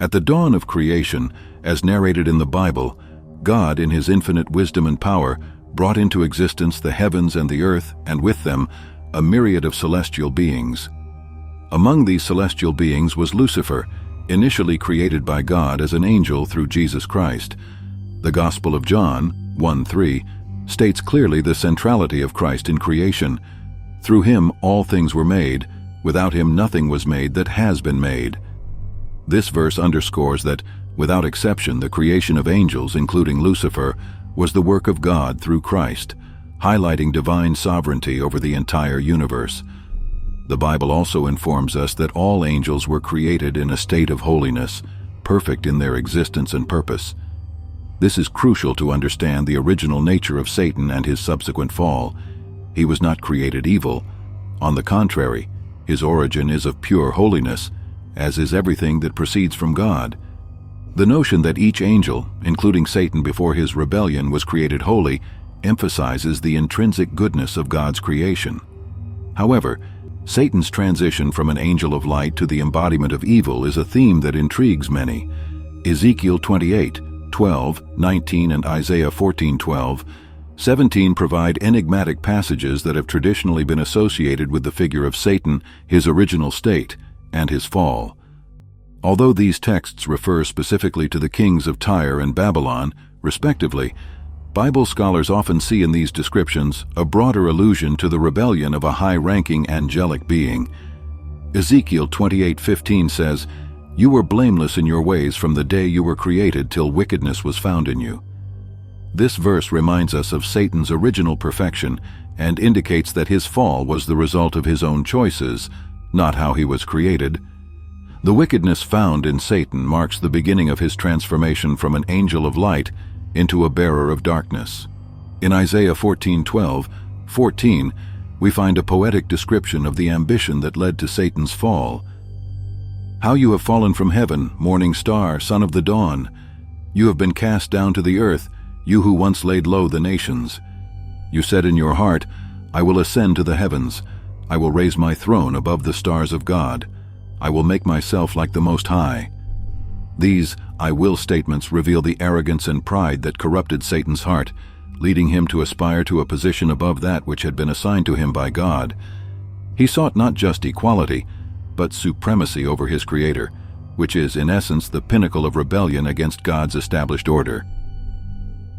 At the dawn of creation, as narrated in the Bible, God, in his infinite wisdom and power, brought into existence the heavens and the earth, and with them, a myriad of celestial beings. Among these celestial beings was Lucifer, initially created by God as an angel through Jesus Christ. The Gospel of John, 1:3, states clearly the centrality of Christ in creation. Through him all things were made, without him nothing was made that has been made. This verse underscores that, without exception, the creation of angels, including Lucifer, was the work of God through Christ, highlighting divine sovereignty over the entire universe. The Bible also informs us that all angels were created in a state of holiness, perfect in their existence and purpose. This is crucial to understand the original nature of Satan and his subsequent fall. He was not created evil. On the contrary, his origin is of pure holiness, as is everything that proceeds from God. The notion that each angel, including Satan before his rebellion, was created holy, emphasizes the intrinsic goodness of God's creation. However, Satan's transition from an angel of light to the embodiment of evil is a theme that intrigues many. Ezekiel 28:12, 19, and Isaiah 14:12, 17 provide enigmatic passages that have traditionally been associated with the figure of Satan, his original state, and his fall. Although these texts refer specifically to the kings of Tyre and Babylon, respectively, Bible scholars often see in these descriptions a broader allusion to the rebellion of a high-ranking angelic being. Ezekiel 28:15 says, "You were blameless in your ways from the day you were created till wickedness was found in you." This verse reminds us of Satan's original perfection and indicates that his fall was the result of his own choices, not how he was created. The wickedness found in Satan marks the beginning of his transformation from an angel of light into a bearer of darkness. In Isaiah 14:12-14, we find a poetic description of the ambition that led to Satan's fall. "How you have fallen from heaven, morning star, son of the dawn! You have been cast down to the earth, you who once laid low the nations. You said in your heart, I will ascend to the heavens. I will raise my throne above the stars of God. I will make myself like the Most High." These "I will" statements reveal the arrogance and pride that corrupted Satan's heart, leading him to aspire to a position above that which had been assigned to him by God. He sought not just equality, but supremacy over his Creator, which is, in essence, the pinnacle of rebellion against God's established order.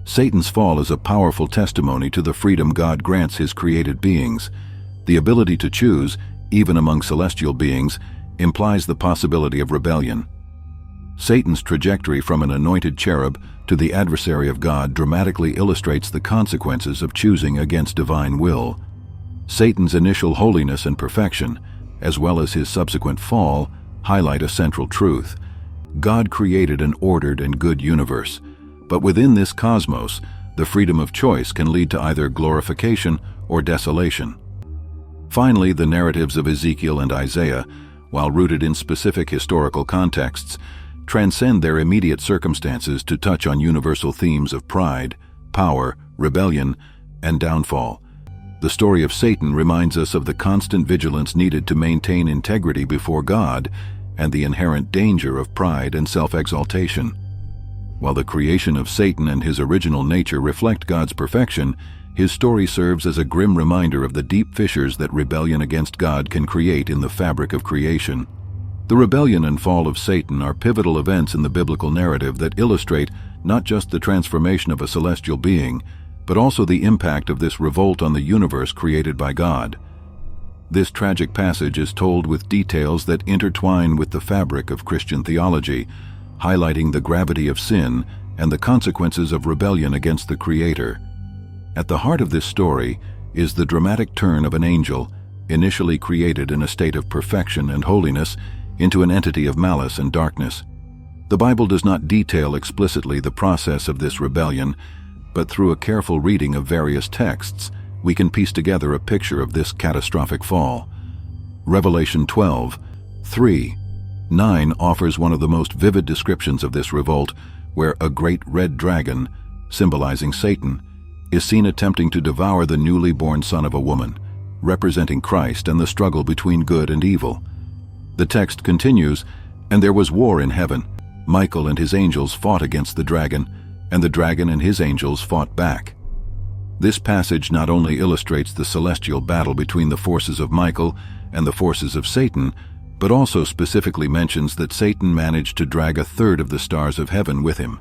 Satan's fall is a powerful testimony to the freedom God grants his created beings. The ability to choose, even among celestial beings, implies the possibility of rebellion. Satan's trajectory from an anointed cherub to the adversary of God dramatically illustrates the consequences of choosing against divine will. Satan's initial holiness and perfection, as well as his subsequent fall, highlight a central truth. God created an ordered and good universe, but within this cosmos, the freedom of choice can lead to either glorification or desolation. Finally, the narratives of Ezekiel and Isaiah, while rooted in specific historical contexts, transcend their immediate circumstances to touch on universal themes of pride, power, rebellion, and downfall. The story of Satan reminds us of the constant vigilance needed to maintain integrity before God and the inherent danger of pride and self-exaltation. While the creation of Satan and his original nature reflect God's perfection, his story serves as a grim reminder of the deep fissures that rebellion against God can create in the fabric of creation. The rebellion and fall of Satan are pivotal events in the biblical narrative that illustrate not just the transformation of a celestial being, but also the impact of this revolt on the universe created by God. This tragic passage is told with details that intertwine with the fabric of Christian theology, highlighting the gravity of sin and the consequences of rebellion against the Creator. At the heart of this story is the dramatic turn of an angel, initially created in a state of perfection and holiness, into an entity of malice and darkness. The Bible does not detail explicitly the process of this rebellion, but through a careful reading of various texts, we can piece together a picture of this catastrophic fall. Revelation 12:3-9 offers one of the most vivid descriptions of this revolt, where a great red dragon, symbolizing Satan, is seen attempting to devour the newly born son of a woman, representing Christ and the struggle between good and evil. The text continues, "And there was war in heaven. Michael and his angels fought against the dragon, and the dragon and his angels fought back. This passage not only illustrates the celestial battle between the forces of Michael and the forces of Satan, but also specifically mentions that Satan managed to drag a third of the stars of heaven with him,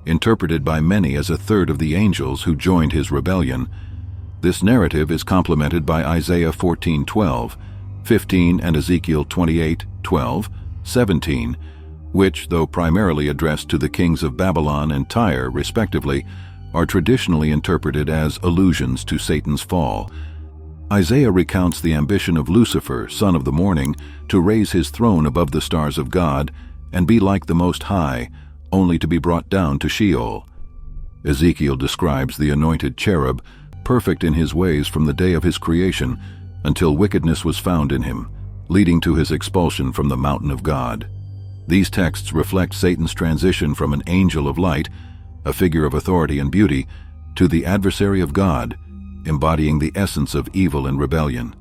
interpreted by many as a third of the angels who joined his rebellion. This narrative is complemented by Isaiah 14:12, 15, and Ezekiel 28:12, 17, which, though primarily addressed to the kings of Babylon and Tyre, respectively, are traditionally interpreted as allusions to Satan's fall. Isaiah recounts the ambition of Lucifer, son of the morning, to raise his throne above the stars of God and be like the Most High, only to be brought down to Sheol. Ezekiel describes the anointed cherub, perfect in his ways from the day of his creation, until wickedness was found in him, leading to his expulsion from the mountain of God. These texts reflect Satan's transition from an angel of light, a figure of authority and beauty, to the adversary of God, embodying the essence of evil and rebellion.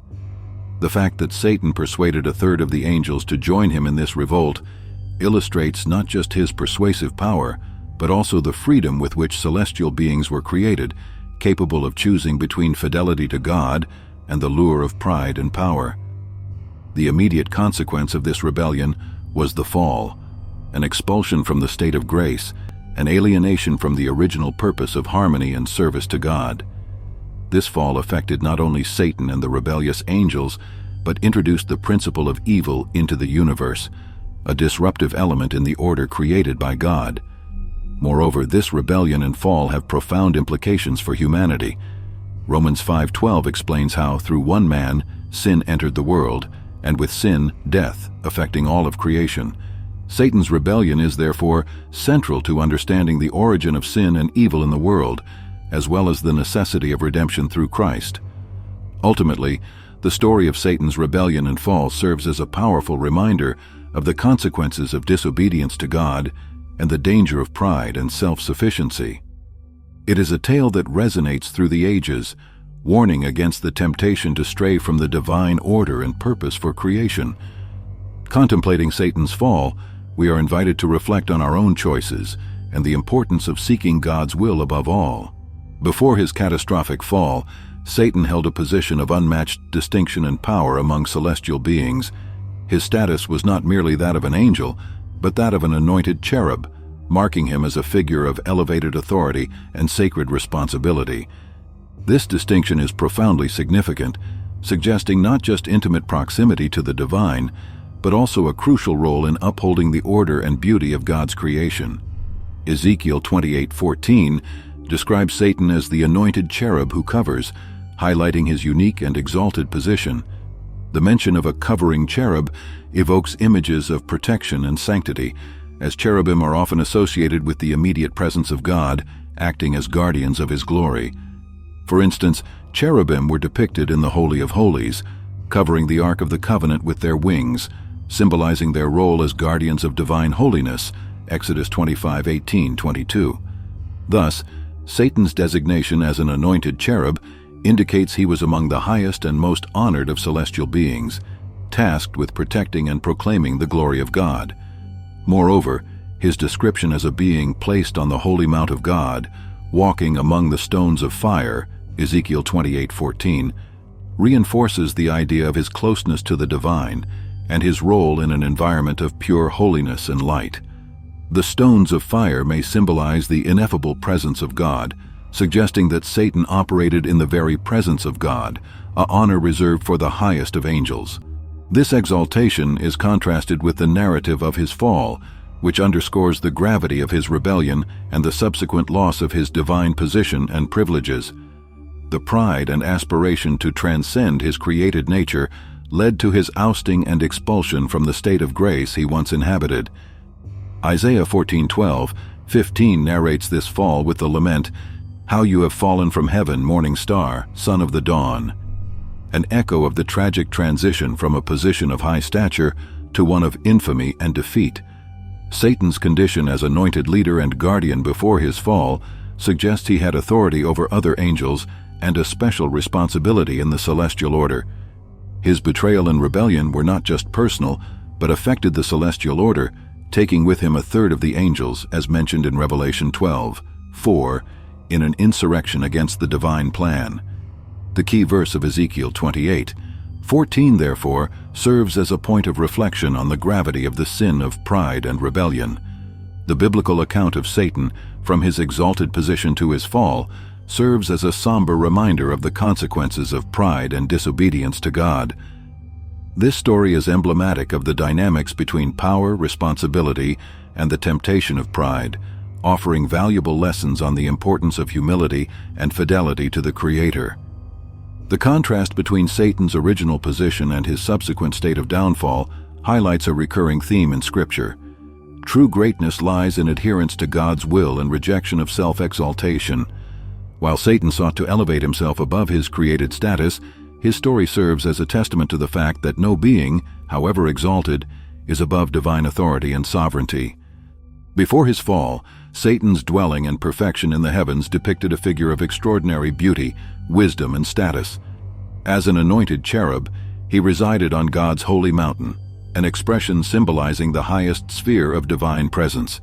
The fact that Satan persuaded a third of the angels to join him in this revolt illustrates not just his persuasive power, but also the freedom with which celestial beings were created, capable of choosing between fidelity to God and the lure of pride and power. The immediate consequence of this rebellion was the fall, an expulsion from the state of grace, an alienation from the original purpose of harmony and service to God. This fall affected not only Satan and the rebellious angels, but introduced the principle of evil into the universe, a disruptive element in the order created by God. Moreover, this rebellion and fall have profound implications for humanity. Romans 5:12 explains how, through one man, sin entered the world, and with sin, death, affecting all of creation. Satan's rebellion is therefore central to understanding the origin of sin and evil in the world, as well as the necessity of redemption through Christ. Ultimately, the story of Satan's rebellion and fall serves as a powerful reminder of the consequences of disobedience to God and the danger of pride and self-sufficiency. It is a tale that resonates through the ages, warning against the temptation to stray from the divine order and purpose for creation. Contemplating Satan's fall, we are invited to reflect on our own choices and the importance of seeking God's will above all. Before his catastrophic fall, Satan held a position of unmatched distinction and power among celestial beings. His status was not merely that of an angel, but that of an anointed cherub, marking him as a figure of elevated authority and sacred responsibility. This distinction is profoundly significant, suggesting not just intimate proximity to the divine, but also a crucial role in upholding the order and beauty of God's creation. Ezekiel 28:14 describes Satan as the anointed cherub who covers, highlighting his unique and exalted position. The mention of a covering cherub evokes images of protection and sanctity, as cherubim are often associated with the immediate presence of God, acting as guardians of his glory. For instance, cherubim were depicted in the Holy of Holies, covering the Ark of the Covenant with their wings, symbolizing their role as guardians of divine holiness, Exodus 25:18-22. Thus, Satan's designation as an anointed cherub indicates he was among the highest and most honored of celestial beings, tasked with protecting and proclaiming the glory of God. Moreover, his description as a being placed on the holy mount of God, walking among the stones of fire, Ezekiel 28:14, reinforces the idea of his closeness to the divine and his role in an environment of pure holiness and light. The stones of fire may symbolize the ineffable presence of God, suggesting that Satan operated in the very presence of God, an honor reserved for the highest of angels. This exaltation is contrasted with the narrative of his fall, which underscores the gravity of his rebellion and the subsequent loss of his divine position and privileges. The pride and aspiration to transcend his created nature led to his ousting and expulsion from the state of grace he once inhabited. Isaiah 14:12-15 narrates this fall with the lament, "How you have fallen from heaven, morning star, son of the dawn," an echo of the tragic transition from a position of high stature to one of infamy and defeat. Satan's condition as anointed leader and guardian before his fall suggests he had authority over other angels and a special responsibility in the celestial order. His betrayal and rebellion were not just personal, but affected the celestial order, taking with him a third of the angels, as mentioned in Revelation 12:4, in an insurrection against the divine plan. The key verse of Ezekiel 28:14, therefore, serves as a point of reflection on the gravity of the sin of pride and rebellion. The biblical account of Satan, from his exalted position to his fall, serves as a somber reminder of the consequences of pride and disobedience to God. This story is emblematic of the dynamics between power, responsibility, and the temptation of pride, offering valuable lessons on the importance of humility and fidelity to the Creator. The contrast between Satan's original position and his subsequent state of downfall highlights a recurring theme in Scripture. True greatness lies in adherence to God's will and rejection of self-exaltation. While Satan sought to elevate himself above his created status, his story serves as a testament to the fact that no being, however exalted, is above divine authority and sovereignty. Before his fall, Satan's dwelling and perfection in the heavens depicted a figure of extraordinary beauty, wisdom, and status. As an anointed cherub, he resided on God's holy mountain, an expression symbolizing the highest sphere of divine presence.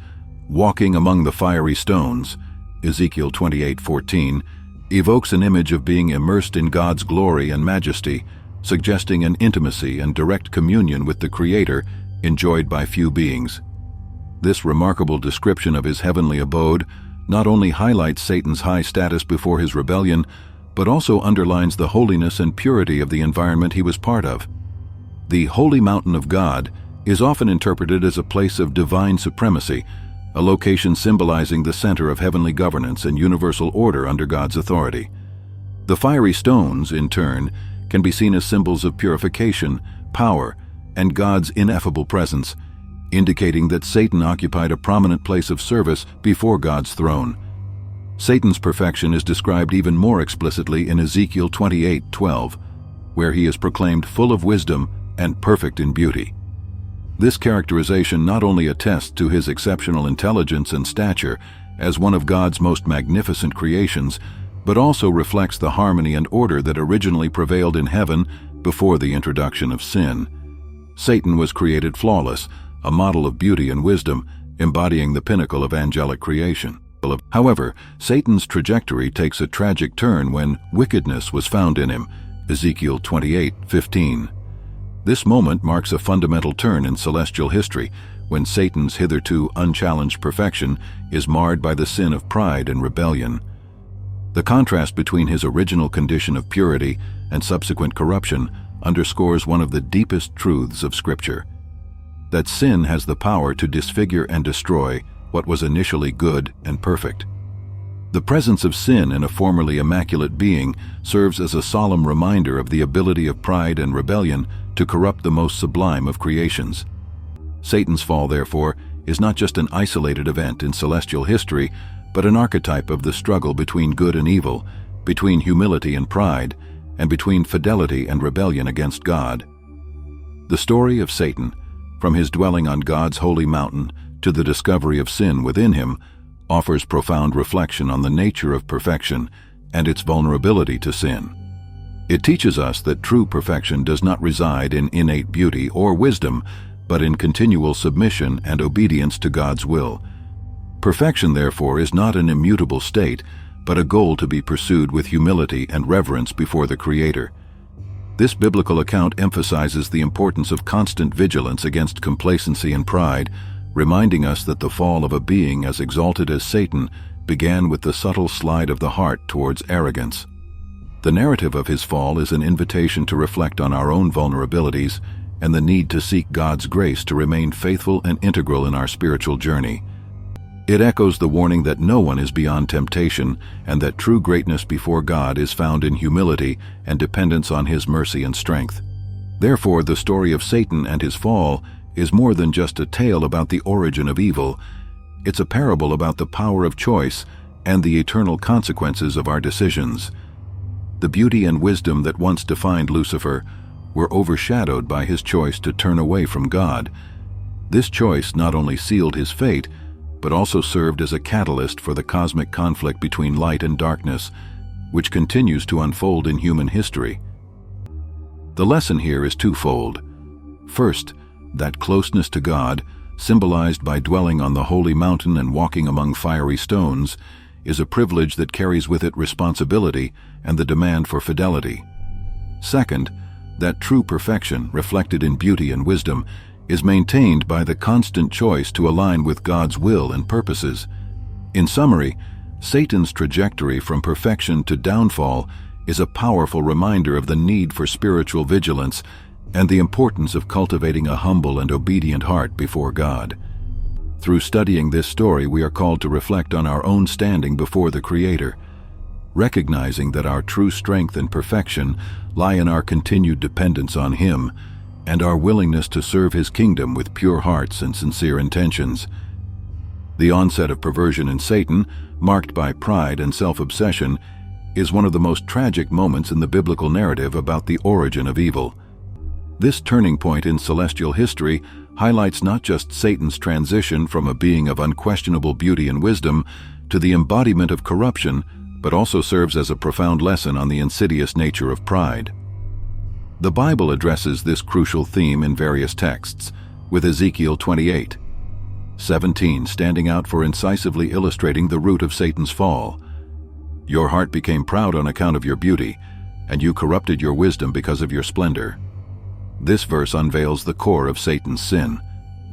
Walking among the fiery stones, Ezekiel 28:14, evokes an image of being immersed in God's glory and majesty, suggesting an intimacy and direct communion with the Creator enjoyed by few beings. This remarkable description of his heavenly abode not only highlights Satan's high status before his rebellion, but also underlines the holiness and purity of the environment he was part of. The holy mountain of God is often interpreted as a place of divine supremacy, a location symbolizing the center of heavenly governance and universal order under God's authority. The fiery stones, in turn, can be seen as symbols of purification, power, and God's ineffable presence, indicating that Satan occupied a prominent place of service before God's throne. Satan's perfection is described even more explicitly in Ezekiel 28:12, where he is proclaimed full of wisdom and perfect in beauty. This characterization not only attests to his exceptional intelligence and stature as one of God's most magnificent creations, but also reflects the harmony and order that originally prevailed in heaven before the introduction of sin. Satan was created flawless, a model of beauty and wisdom, embodying the pinnacle of angelic creation. However, Satan's trajectory takes a tragic turn when wickedness was found in him, Ezekiel 28:15. This moment marks a fundamental turn in celestial history, when Satan's hitherto unchallenged perfection is marred by the sin of pride and rebellion. The contrast between his original condition of purity and subsequent corruption underscores one of the deepest truths of Scripture: that sin has the power to disfigure and destroy what was initially good and perfect. The presence of sin in a formerly immaculate being serves as a solemn reminder of the ability of pride and rebellion to corrupt the most sublime of creations. Satan's fall, therefore, is not just an isolated event in celestial history, but an archetype of the struggle between good and evil, between humility and pride, and between fidelity and rebellion against God. The story of Satan, from his dwelling on God's holy mountain to the discovery of sin within him, offers profound reflection on the nature of perfection and its vulnerability to sin. It teaches us that true perfection does not reside in innate beauty or wisdom, but in continual submission and obedience to God's will. Perfection, therefore, is not an immutable state, but a goal to be pursued with humility and reverence before the Creator. This biblical account emphasizes the importance of constant vigilance against complacency and pride, reminding us that the fall of a being as exalted as Satan began with the subtle slide of the heart towards arrogance. The narrative of his fall is an invitation to reflect on our own vulnerabilities and the need to seek God's grace to remain faithful and integral in our spiritual journey. It echoes the warning that no one is beyond temptation and that true greatness before God is found in humility and dependence on His mercy and strength. Therefore, the story of Satan and his fall is more than just a tale about the origin of evil. It's a parable about the power of choice and the eternal consequences of our decisions. The beauty and wisdom that once defined Lucifer were overshadowed by his choice to turn away from God. This choice not only sealed his fate, but also served as a catalyst for the cosmic conflict between light and darkness, which continues to unfold in human history. The lesson here is twofold. First, that closeness to God, symbolized by dwelling on the holy mountain and walking among fiery stones, is a privilege that carries with it responsibility and the demand for fidelity. Second, that true perfection, reflected in beauty and wisdom, is maintained by the constant choice to align with God's will and purposes. In summary, Satan's trajectory from perfection to downfall is a powerful reminder of the need for spiritual vigilance and the importance of cultivating a humble and obedient heart before God. Through studying this story, we are called to reflect on our own standing before the Creator, recognizing that our true strength and perfection lie in our continued dependence on Him and our willingness to serve His kingdom with pure hearts and sincere intentions. The onset of perversion in Satan, marked by pride and self-obsession, is one of the most tragic moments in the biblical narrative about the origin of evil. This turning point in celestial history highlights not just Satan's transition from a being of unquestionable beauty and wisdom to the embodiment of corruption, but also serves as a profound lesson on the insidious nature of pride. The Bible addresses this crucial theme in various texts, with Ezekiel 28:17 standing out for incisively illustrating the root of Satan's fall. Your heart became proud on account of your beauty, and you corrupted your wisdom because of your splendor. This verse unveils the core of Satan's sin,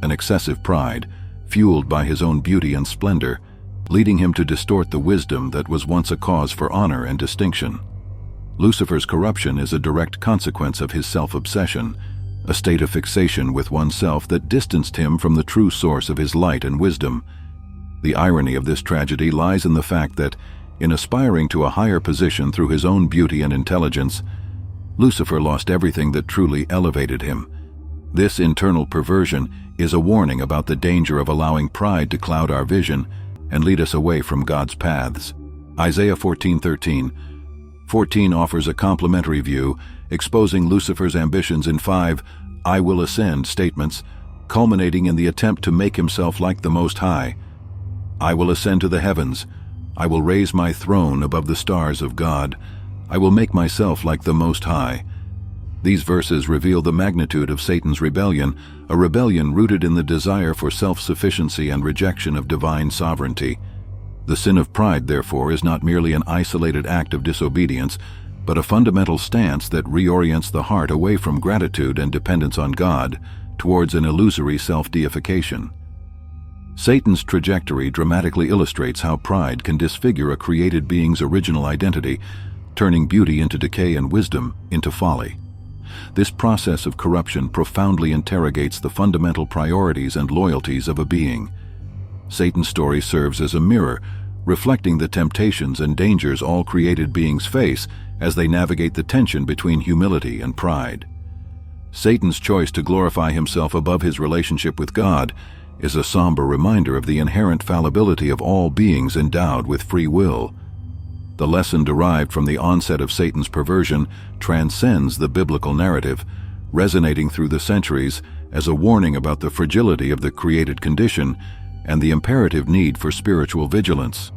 an excessive pride, fueled by his own beauty and splendor, leading him to distort the wisdom that was once a cause for honor and distinction. Lucifer's corruption is a direct consequence of his self-obsession, a state of fixation with oneself that distanced him from the true source of his light and wisdom. The irony of this tragedy lies in the fact that, in aspiring to a higher position through his own beauty and intelligence, Lucifer lost everything that truly elevated him. This internal perversion is a warning about the danger of allowing pride to cloud our vision and lead us away from God's paths. Isaiah 14:14 offers a complementary view, exposing Lucifer's ambitions in 5 "I will ascend" statements, culminating in the attempt to make himself like the Most High. I will ascend to the heavens. I will raise my throne above the stars of God. I will make myself like the Most High. These verses reveal the magnitude of Satan's rebellion, a rebellion rooted in the desire for self-sufficiency and rejection of divine sovereignty. The sin of pride, therefore, is not merely an isolated act of disobedience, but a fundamental stance that reorients the heart away from gratitude and dependence on God towards an illusory self-deification. Satan's trajectory dramatically illustrates how pride can disfigure a created being's original identity, turning beauty into decay and wisdom into folly. This process of corruption profoundly interrogates the fundamental priorities and loyalties of a being. Satan's story serves as a mirror, reflecting the temptations and dangers all created beings face as they navigate the tension between humility and pride. Satan's choice to glorify himself above his relationship with God is a somber reminder of the inherent fallibility of all beings endowed with free will. The lesson derived from the onset of Satan's perversion transcends the biblical narrative, resonating through the centuries as a warning about the fragility of the created condition and the imperative need for spiritual vigilance.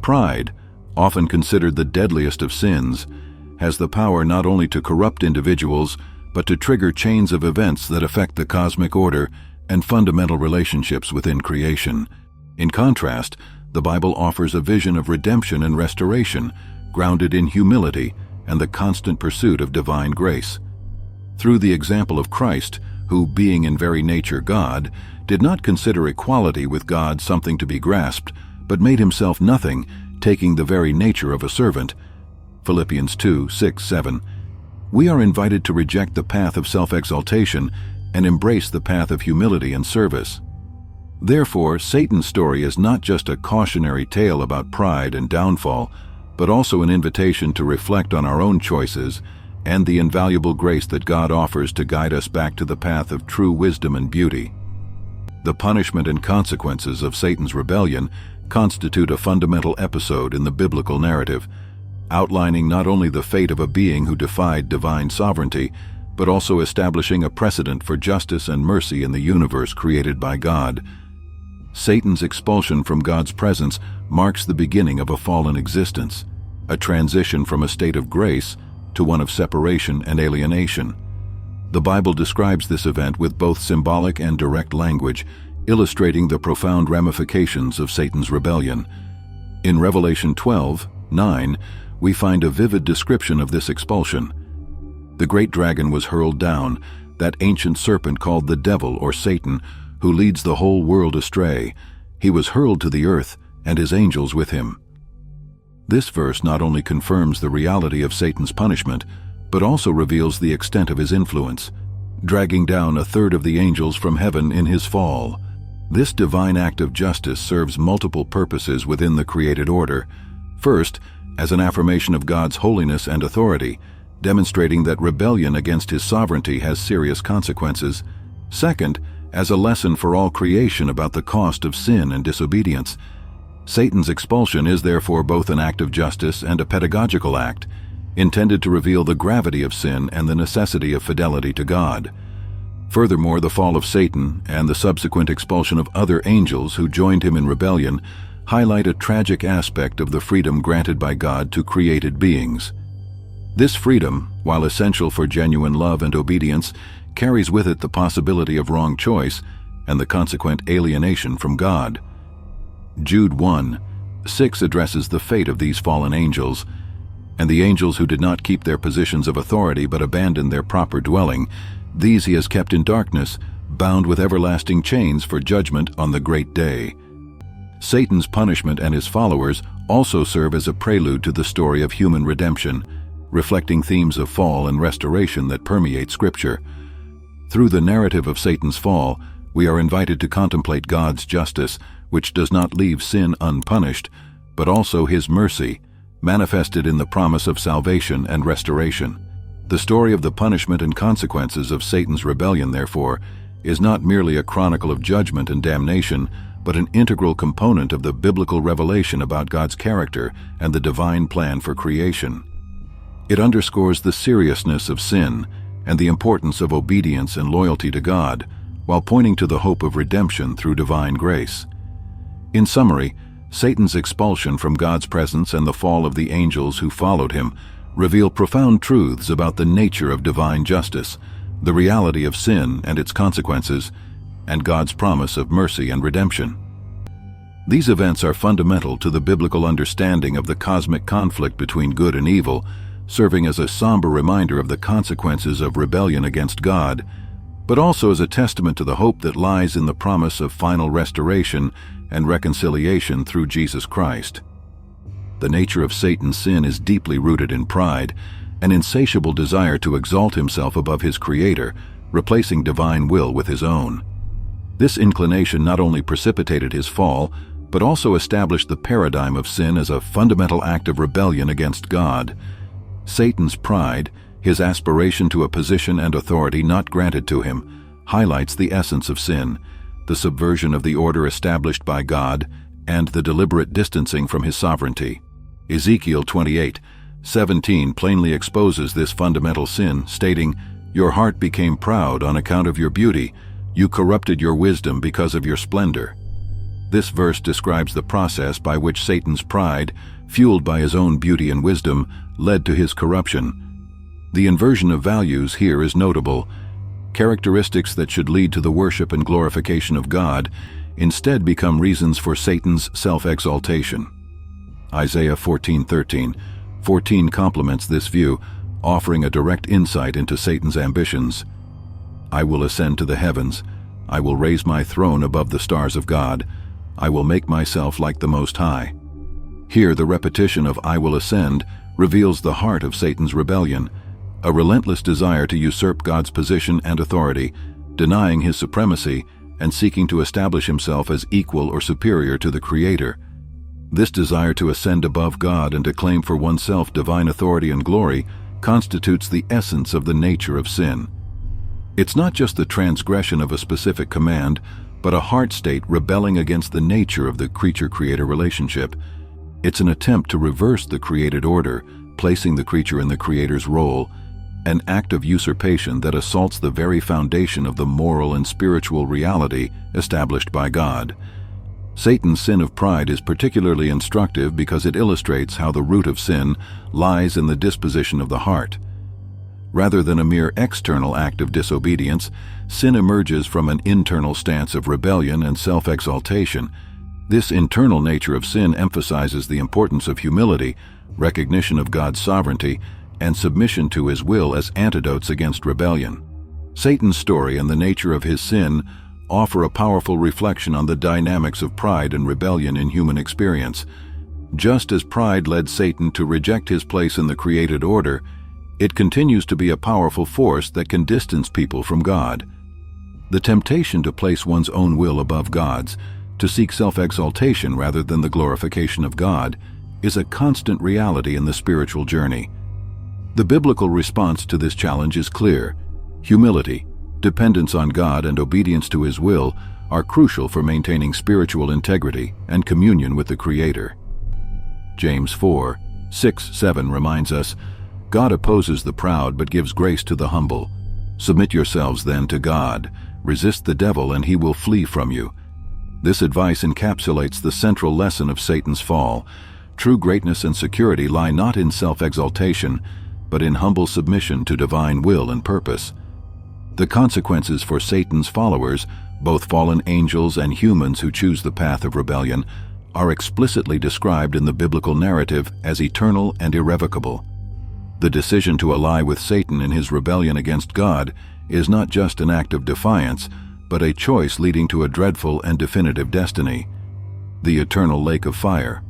Pride, often considered the deadliest of sins, has the power not only to corrupt individuals, but to trigger chains of events that affect the cosmic order and fundamental relationships within creation. In contrast, the Bible offers a vision of redemption and restoration, grounded in humility and the constant pursuit of divine grace. Through the example of Christ, who, being in very nature God, did not consider equality with God something to be grasped, but made himself nothing, taking the very nature of a servant. Philippians 2:6-7. We are invited to reject the path of self-exaltation and embrace the path of humility and service. Therefore, Satan's story is not just a cautionary tale about pride and downfall, but also an invitation to reflect on our own choices and the invaluable grace that God offers to guide us back to the path of true wisdom and beauty. The punishment and consequences of Satan's rebellion constitute a fundamental episode in the biblical narrative, outlining not only the fate of a being who defied divine sovereignty, but also establishing a precedent for justice and mercy in the universe created by God. Satan's expulsion from God's presence marks the beginning of a fallen existence, a transition from a state of grace to one of separation and alienation. The Bible describes this event with both symbolic and direct language, illustrating the profound ramifications of Satan's rebellion. In Revelation 12:9, we find a vivid description of this expulsion. The great dragon was hurled down, that ancient serpent called the devil or Satan, who leads the whole world astray. He was hurled to the earth, and his angels with him. This verse not only confirms the reality of Satan's punishment, but also reveals the extent of his influence, dragging down a third of the angels from heaven in his fall. This divine act of justice serves multiple purposes within the created order. First, as an affirmation of God's holiness and authority, demonstrating that rebellion against his sovereignty has serious consequences. Second, as a lesson for all creation about the cost of sin and disobedience. Satan's expulsion is therefore both an act of justice and a pedagogical act, intended to reveal the gravity of sin and the necessity of fidelity to God. Furthermore, the fall of Satan and the subsequent expulsion of other angels who joined him in rebellion highlight a tragic aspect of the freedom granted by God to created beings. This freedom, while essential for genuine love and obedience, carries with it the possibility of wrong choice and the consequent alienation from God. Jude 1:6 addresses the fate of these fallen angels. And the angels who did not keep their positions of authority but abandoned their proper dwelling, these he has kept in darkness, bound with everlasting chains for judgment on the great day. Satan's punishment and his followers also serve as a prelude to the story of human redemption, reflecting themes of fall and restoration that permeate Scripture. Through the narrative of Satan's fall, we are invited to contemplate God's justice, which does not leave sin unpunished, but also his mercy, manifested in the promise of salvation and restoration. The story of the punishment and consequences of Satan's rebellion, therefore, is not merely a chronicle of judgment and damnation, but an integral component of the biblical revelation about God's character and the divine plan for creation. It underscores the seriousness of sin and the importance of obedience and loyalty to God, while pointing to the hope of redemption through divine grace. In summary, Satan's expulsion from God's presence and the fall of the angels who followed him reveal profound truths about the nature of divine justice, the reality of sin and its consequences, and God's promise of mercy and redemption. These events are fundamental to the biblical understanding of the cosmic conflict between good and evil, serving as a somber reminder of the consequences of rebellion against God, but also as a testament to the hope that lies in the promise of final restoration and reconciliation through Jesus Christ. The nature of Satan's sin is deeply rooted in pride, an insatiable desire to exalt himself above his Creator, replacing divine will with his own. This inclination not only precipitated his fall, but also established the paradigm of sin as a fundamental act of rebellion against God. Satan's pride, his aspiration to a position and authority not granted to him, highlights the essence of sin, the subversion of the order established by God, and the deliberate distancing from his sovereignty. Ezekiel 28:17 plainly exposes this fundamental sin, stating, "Your heart became proud on account of your beauty. You corrupted your wisdom because of your splendor." This verse describes the process by which Satan's pride, fueled by his own beauty and wisdom, led to his corruption. The inversion of values here is notable. Characteristics that should lead to the worship and glorification of God instead become reasons for Satan's self-exaltation. Isaiah 14:14 complements this view, offering a direct insight into Satan's ambitions. "I will ascend to the heavens. I will raise my throne above the stars of God. I will make myself like the Most High." Here, the repetition of "I will ascend" reveals the heart of Satan's rebellion, a relentless desire to usurp God's position and authority, denying his supremacy and seeking to establish himself as equal or superior to the Creator. This desire to ascend above God and to claim for oneself divine authority and glory constitutes the essence of the nature of sin. It's not just the transgression of a specific command, but a heart state rebelling against the nature of the creature-creator relationship. It's an attempt to reverse the created order, placing the creature in the Creator's role, an act of usurpation that assaults the very foundation of the moral and spiritual reality established by God. Satan's sin of pride is particularly instructive because it illustrates how the root of sin lies in the disposition of the heart. Rather than a mere external act of disobedience, sin emerges from an internal stance of rebellion and self-exaltation. This internal nature of sin emphasizes the importance of humility, recognition of God's sovereignty, and submission to His will as antidotes against rebellion. Satan's story and the nature of his sin offer a powerful reflection on the dynamics of pride and rebellion in human experience. Just as pride led Satan to reject his place in the created order, it continues to be a powerful force that can distance people from God. The temptation to place one's own will above God's, to seek self-exaltation rather than the glorification of God, is a constant reality in the spiritual journey. The biblical response to this challenge is clear. Humility, dependence on God, and obedience to His will are crucial for maintaining spiritual integrity and communion with the Creator. James 4:6-7 reminds us, God opposes the proud but gives grace to the humble. Submit yourselves then to God. Resist the devil and he will flee from you. This advice encapsulates the central lesson of Satan's fall. True greatness and security lie not in self-exaltation, but in humble submission to divine will and purpose. The consequences for Satan's followers, both fallen angels and humans who choose the path of rebellion, are explicitly described in the biblical narrative as eternal and irrevocable. The decision to ally with Satan in his rebellion against God is not just an act of defiance, but a choice leading to a dreadful and definitive destiny: the eternal lake of fire.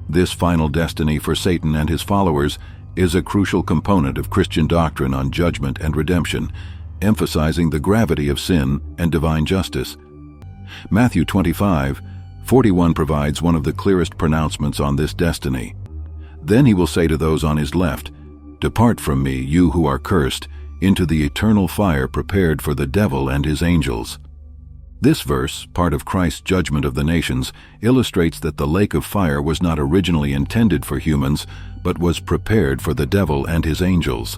This final destiny for Satan and his followers is a crucial component of Christian doctrine on judgment and redemption, emphasizing the gravity of sin and divine justice. Matthew 25:41 provides one of the clearest pronouncements on this destiny. Then He will say to those on His left, "Depart from me, you who are cursed, into the eternal fire prepared for the devil and his angels." This verse, part of Christ's judgment of the nations, illustrates that the lake of fire was not originally intended for humans, but was prepared for the devil and his angels.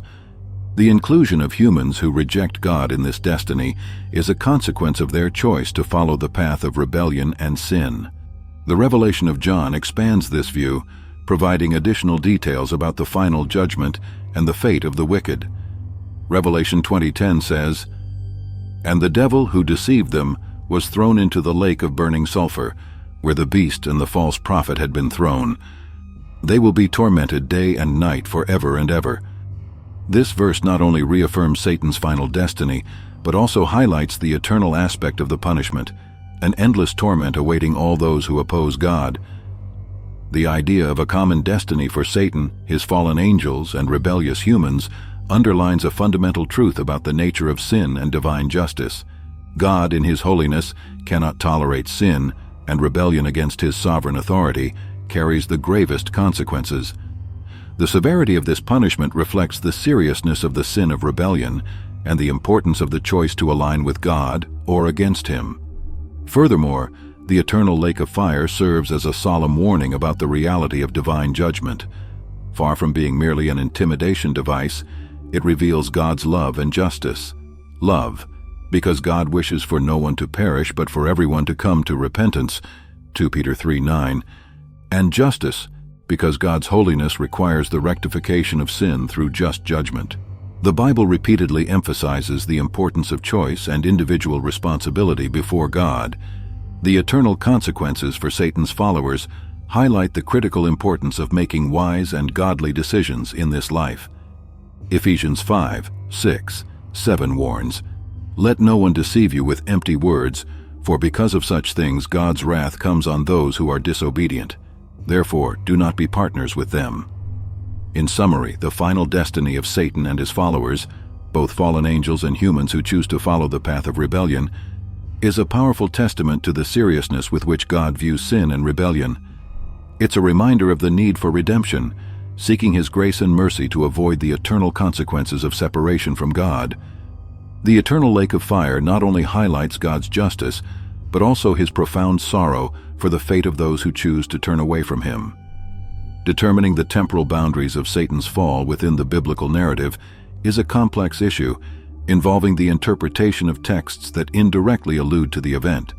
The inclusion of humans who reject God in this destiny is a consequence of their choice to follow the path of rebellion and sin. The revelation of John expands this view, providing additional details about the final judgment and the fate of the wicked. Revelation 20:10 says, "And the devil who deceived them was thrown into the lake of burning sulfur, where the beast and the false prophet had been thrown. They will be tormented day and night forever and ever." This verse not only reaffirms Satan's final destiny, but also highlights the eternal aspect of the punishment, an endless torment awaiting all those who oppose God. The idea of a common destiny for Satan, his fallen angels, and rebellious humans underlines a fundamental truth about the nature of sin and divine justice. God, in His holiness, cannot tolerate sin, and rebellion against His sovereign authority carries the gravest consequences. The severity of this punishment reflects the seriousness of the sin of rebellion and the importance of the choice to align with God or against Him. Furthermore, the eternal lake of fire serves as a solemn warning about the reality of divine judgment. Far from being merely an intimidation device, it reveals God's love and justice. Love, because God wishes for no one to perish but for everyone to come to repentance, 2 Peter 3:9, and justice, because God's holiness requires the rectification of sin through just judgment. The Bible repeatedly emphasizes the importance of choice and individual responsibility before God. The eternal consequences for Satan's followers highlight the critical importance of making wise and godly decisions in this life. Ephesians 5:6-7 warns, "Let no one deceive you with empty words, for because of such things God's wrath comes on those who are disobedient. Therefore, do not be partners with them." In summary, the final destiny of Satan and his followers, both fallen angels and humans who choose to follow the path of rebellion, is a powerful testament to the seriousness with which God views sin and rebellion. It's a reminder of the need for redemption, seeking His grace and mercy to avoid the eternal consequences of separation from God. The eternal lake of fire not only highlights God's justice, but also His profound sorrow for the fate of those who choose to turn away from Him. Determining the temporal boundaries of Satan's fall within the biblical narrative is a complex issue, involving the interpretation of texts that indirectly allude to the event.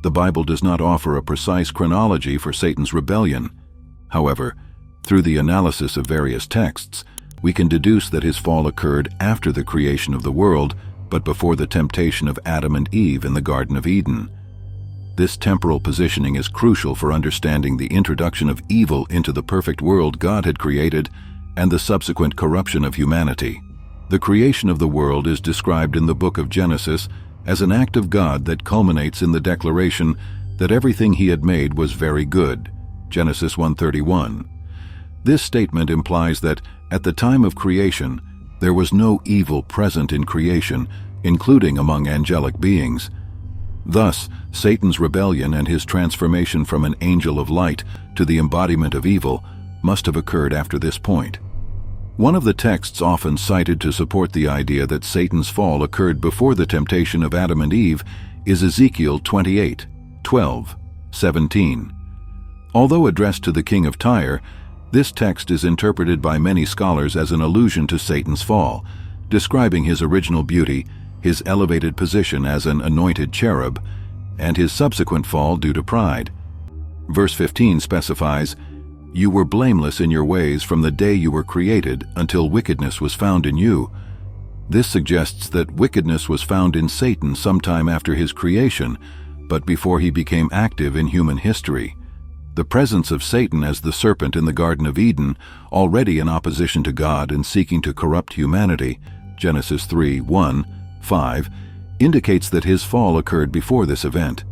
The Bible does not offer a precise chronology for Satan's rebellion. However, through the analysis of various texts, we can deduce that his fall occurred after the creation of the world, but before the temptation of Adam and Eve in the Garden of Eden. This temporal positioning is crucial for understanding the introduction of evil into the perfect world God had created and the subsequent corruption of humanity. The creation of the world is described in the book of Genesis as an act of God that culminates in the declaration that everything he had made was very good. Genesis 1:31. This statement implies that at the time of creation, there was no evil present in creation, including among angelic beings. Thus, Satan's rebellion and his transformation from an angel of light to the embodiment of evil must have occurred after this point. One of the texts often cited to support the idea that Satan's fall occurred before the temptation of Adam and Eve is Ezekiel 28:12-17. Although addressed to the king of Tyre, this text is interpreted by many scholars as an allusion to Satan's fall, describing his original beauty, his elevated position as an anointed cherub, and his subsequent fall due to pride. Verse 15 specifies, "You were blameless in your ways from the day you were created until wickedness was found in you." This suggests that wickedness was found in Satan sometime after his creation, but before he became active in human history. The presence of Satan as the serpent in the Garden of Eden, already in opposition to God and seeking to corrupt humanity, Genesis 3:1-5, indicates that his fall occurred before this event.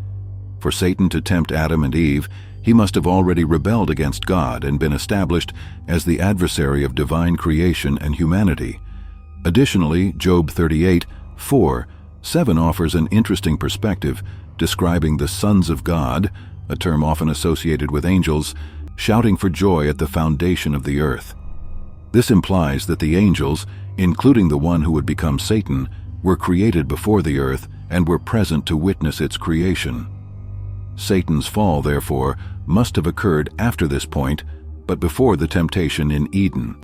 For Satan to tempt Adam and Eve, he must have already rebelled against God and been established as the adversary of divine creation and humanity. Additionally, Job 38:4-7 offers an interesting perspective, describing the sons of God, a term often associated with angels, shouting for joy at the foundation of the earth. This implies that the angels, including the one who would become Satan, were created before the earth and were present to witness its creation. Satan's fall, therefore, must have occurred after this point, but before the temptation in Eden.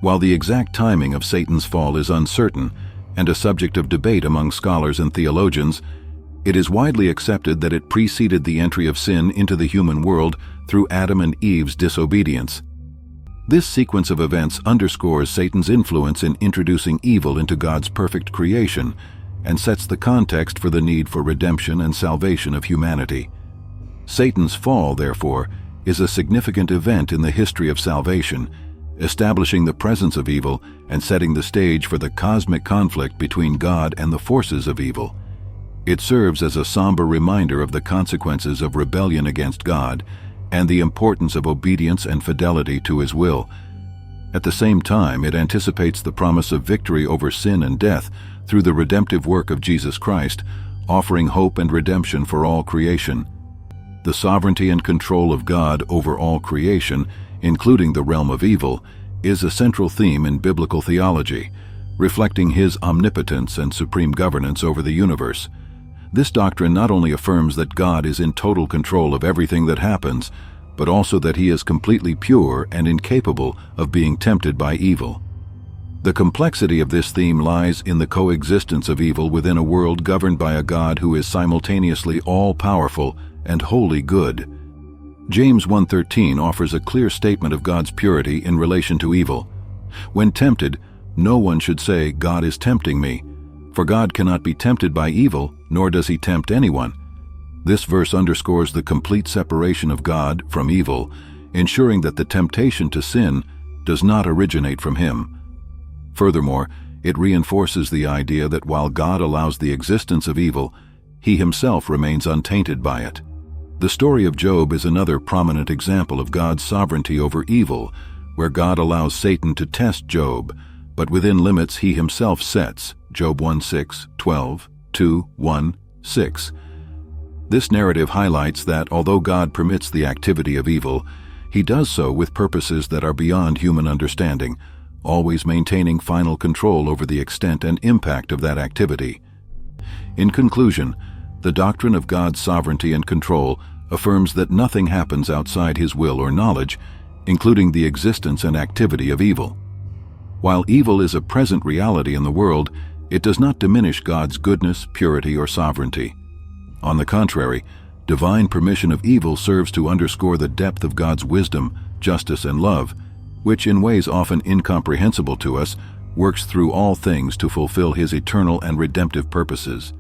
While the exact timing of Satan's fall is uncertain and a subject of debate among scholars and theologians, it is widely accepted that it preceded the entry of sin into the human world through Adam and Eve's disobedience. This sequence of events underscores Satan's influence in introducing evil into God's perfect creation and sets the context for the need for redemption and salvation of humanity. Satan's fall, therefore, is a significant event in the history of salvation, establishing the presence of evil and setting the stage for the cosmic conflict between God and the forces of evil. It serves as a somber reminder of the consequences of rebellion against God and the importance of obedience and fidelity to His will. At the same time, it anticipates the promise of victory over sin and death through the redemptive work of Jesus Christ, offering hope and redemption for all creation. The sovereignty and control of God over all creation, including the realm of evil, is a central theme in biblical theology, reflecting His omnipotence and supreme governance over the universe. This doctrine not only affirms that God is in total control of everything that happens, but also that He is completely pure and incapable of being tempted by evil. The complexity of this theme lies in the coexistence of evil within a world governed by a God who is simultaneously all-powerful and wholly good. James 1:13 offers a clear statement of God's purity in relation to evil. When tempted, no one should say, "God is tempting me," for God cannot be tempted by evil, nor does He tempt anyone. This verse underscores the complete separation of God from evil, ensuring that the temptation to sin does not originate from Him. Furthermore, it reinforces the idea that while God allows the existence of evil, He Himself remains untainted by it. The story of Job is another prominent example of God's sovereignty over evil, where God allows Satan to test Job, but within limits He Himself sets. Job 1:6-12-2:1-6. This narrative highlights that although God permits the activity of evil, He does so with purposes that are beyond human understanding, always maintaining final control over the extent and impact of that activity. In conclusion, the doctrine of God's sovereignty and control affirms that nothing happens outside His will or knowledge, including the existence and activity of evil. While evil is a present reality in the world, it does not diminish God's goodness, purity, or sovereignty. On the contrary, divine permission of evil serves to underscore the depth of God's wisdom, justice, and love, which in ways often incomprehensible to us, works through all things to fulfill His eternal and redemptive purposes.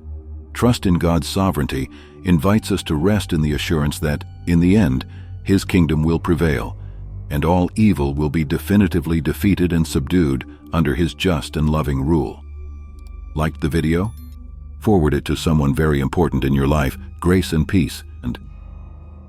Trust in God's sovereignty invites us to rest in the assurance that, in the end, His kingdom will prevail, and all evil will be definitively defeated and subdued under His just and loving rule. Liked the video? Forward it to someone very important in your life. Grace and peace, and